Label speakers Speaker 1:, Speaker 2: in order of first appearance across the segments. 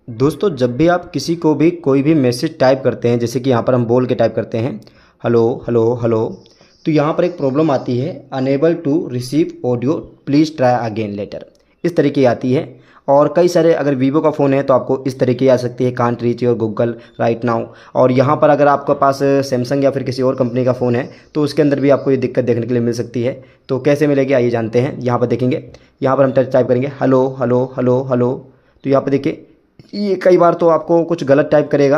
Speaker 1: दोस्तों जब भी आप किसी को भी कोई भी मैसेज टाइप करते हैं, जैसे कि यहाँ पर हम बोल के टाइप करते हैं हेलो हेलो हेलो, तो यहाँ पर एक प्रॉब्लम आती है unable to receive audio please try again later, इस तरीके की आती है। और कई सारे अगर वीवो का फ़ोन है तो आपको इस तरीके की आ सकती है can't reach your Google right now. और यहाँ पर अगर आपके पास सैमसंग या फिर किसी और कंपनी का फ़ोन है तो उसके अंदर भी आपको ये दिक्कत देखने के लिए मिल सकती है। तो कैसे मिलेगी आइए जानते हैं। यहाँ पर देखेंगे, यहाँ पर हम टाइप करेंगे हेलो हेलो हेलो हेलो, तो यहाँ पर देखिए ये कई बार तो आपको कुछ गलत टाइप करेगा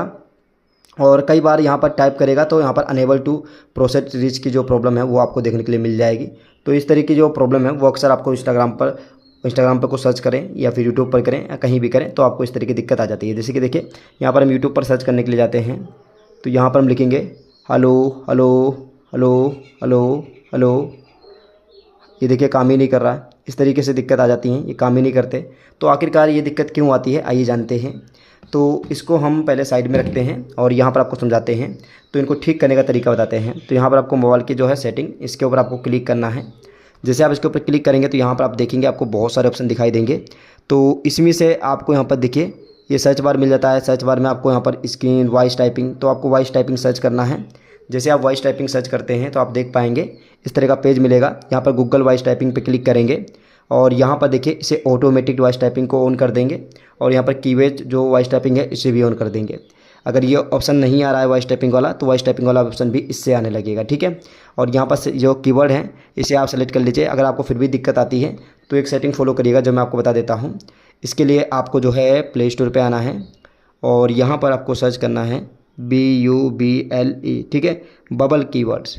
Speaker 1: और कई बार यहाँ पर टाइप करेगा तो यहाँ पर अनेबल टू प्रोसेस रीच की जो प्रॉब्लम है वो आपको देखने के लिए मिल जाएगी। तो इस तरीके की जो प्रॉब्लम है वो अक्सर आपको इंस्टाग्राम पर कुछ सर्च करें या फिर यूट्यूब पर करें या कहीं भी करें तो आपको इस तरीके की दिक्कत आ जाती है। जैसे कि देखिए यहाँ पर हम यूट्यूब पर सर्च करने के लिए जाते हैं तो यहाँ पर हम लिखेंगे hello hello hello hello hello, ये देखिए काम ही नहीं कर रहा है। इस तरीके से दिक्कत आ जाती हैं, ये काम ही नहीं करते। तो आखिरकार ये दिक्कत क्यों आती है आइए जानते हैं। तो इसको हम पहले साइड में रखते हैं और यहाँ पर आपको समझाते हैं, तो इनको ठीक करने का तरीका बताते हैं। तो यहाँ पर आपको मोबाइल की जो है सेटिंग, इसके ऊपर आपको क्लिक करना है। जैसे आप इसके ऊपर क्लिक करेंगे तो यहाँ पर आप देखेंगे आपको बहुत सारे ऑप्शन दिखाई देंगे। तो इसमें से आपको यहाँ पर देखिए ये सर्च बार मिल जाता है। सर्च बार में आपको यहाँ पर स्क्रीन वॉइस टाइपिंग, तो आपको वॉइस टाइपिंग सर्च करना है। जैसे आप वॉइस टाइपिंग सर्च करते हैं तो आप देख पाएंगे इस तरह का पेज मिलेगा। यहाँ पर गूगल वॉइस टाइपिंग पे क्लिक करेंगे और यहाँ पर देखिए इसे ऑटोमेटिक वॉइस टाइपिंग को ऑन कर देंगे और यहाँ पर कीवर्ड जो वॉइस टाइपिंग है इसे भी ऑन कर देंगे। अगर ये ऑप्शन नहीं आ रहा है वॉइस टाइपिंग वाला तो वॉइस टाइपिंग वाला ऑप्शन भी इससे आने लगेगा, ठीक है। और यहाँ पर जो कीवर्ड है इसे आप सेलेक्ट कर लीजिए। अगर आपको फिर भी दिक्कत आती है तो एक सेटिंग फॉलो करिएगा जो मैं आपको बता देता हूँ। इसके लिए आपको जो है प्ले स्टोर पर आना है और यहाँ पर आपको सर्च करना है BUBLE, ठीक है, बबल कीवर्ड्स,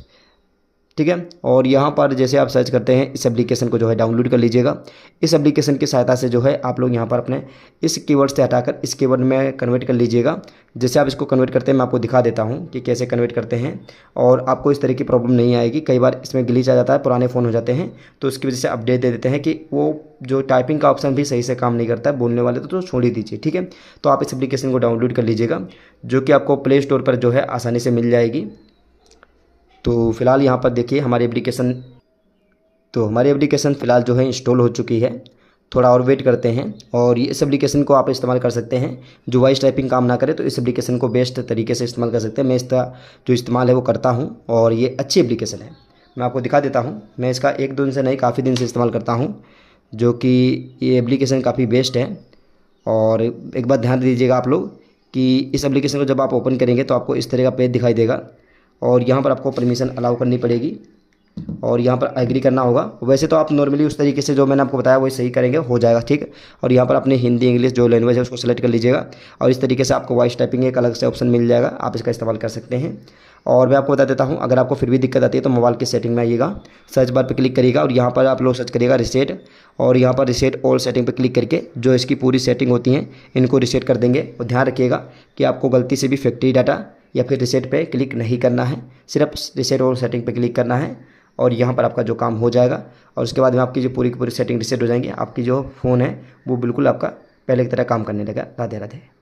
Speaker 1: ठीक है। और यहाँ पर जैसे आप सर्च करते हैं इस एप्लीकेशन को जो है डाउनलोड कर लीजिएगा। इस एप्लीकेशन की सहायता से जो है आप लोग यहाँ पर अपने इस कीवर्ड से हटाकर इस कीवर्ड में कन्वर्ट कर लीजिएगा। जैसे आप इसको कन्वर्ट करते हैं मैं आपको दिखा देता हूँ कि कैसे कन्वर्ट करते हैं और आपको इस तरह की प्रॉब्लम नहीं आएगी। कई बार इसमें ग्लिच आ जाता है, पुराने फ़ोन हो जाते हैं तो उसकी वजह से अपडेट दे देते हैं कि वो जो टाइपिंग का ऑप्शन भी सही से काम नहीं करता है। बोलने वाले तो छोड़ ही दीजिए, ठीक है। तो आप इस एप्लीकेशन को डाउनलोड कर लीजिएगा जो कि आपको प्ले स्टोर पर जो है आसानी से मिल जाएगी। तो फिलहाल यहाँ पर देखिए हमारी एप्लीकेशन फ़िलहाल जो है इंस्टॉल हो चुकी है। थोड़ा और वेट करते हैं और ये इस एप्लीकेशन को आप इस्तेमाल कर सकते हैं। जो वॉइस टाइपिंग काम ना करे तो इस एप्लीकेशन को बेस्ट तरीके से इस्तेमाल कर सकते हैं। मैं इसका जो इस्तेमाल है वो करता हूँ और ये अच्छी एप्लीकेशन है। मैं आपको दिखा देता हूँ। मैं इसका एक दो दिन से नहीं काफ़ी दिन से इस्तेमाल करता हूँ, जो कि ये एप्लीकेशन काफ़ी बेस्ट है। और एक बात ध्यान दीजिएगा आप लोग कि इस एप्लीकेशन को जब आप ओपन करेंगे तो आपको इस तरह का पेज दिखाई देगा और यहाँ पर आपको परमिशन अलाउ करनी पड़ेगी और यहाँ पर एग्री करना होगा। वैसे तो आप नॉर्मली उस तरीके से जो मैंने आपको बताया वही सही करेंगे, हो जाएगा, ठीक। और यहाँ पर अपने हिंदी इंग्लिश जो लैंग्वेज है उसको सेलेक्ट कर लीजिएगा और इस तरीके से आपको वॉइस टाइपिंग एक अलग से ऑप्शन मिल जाएगा, आप इसका इस्तेमाल कर सकते हैं। और मैं आपको बता देता हूँ अगर आपको फिर भी दिक्कत आती है तो मोबाइल की सेटिंग में आइएगा, सर्च बार पर क्लिक करिएगा और यहाँ पर आप लोग सर्च करिएगा रिसेट और यहाँ पर रिसेट ऑल सेटिंग पर क्लिक करके जो इसकी पूरी सेटिंग होती हैं इनको रिसेट कर देंगे। और ध्यान रखिएगा कि आपको गलती से भी फैक्ट्री डाटा या फिर रिसेट पे क्लिक नहीं करना है, सिर्फ रिसेट और सेटिंग पे क्लिक करना है और यहाँ पर आपका जो काम हो जाएगा। और उसके बाद में आपकी जो पूरी की पूरी सेटिंग रिसेट हो जाएंगी, आपकी जो फ़ोन है वो बिल्कुल आपका पहले की तरह काम करने लगा। राधे राधे।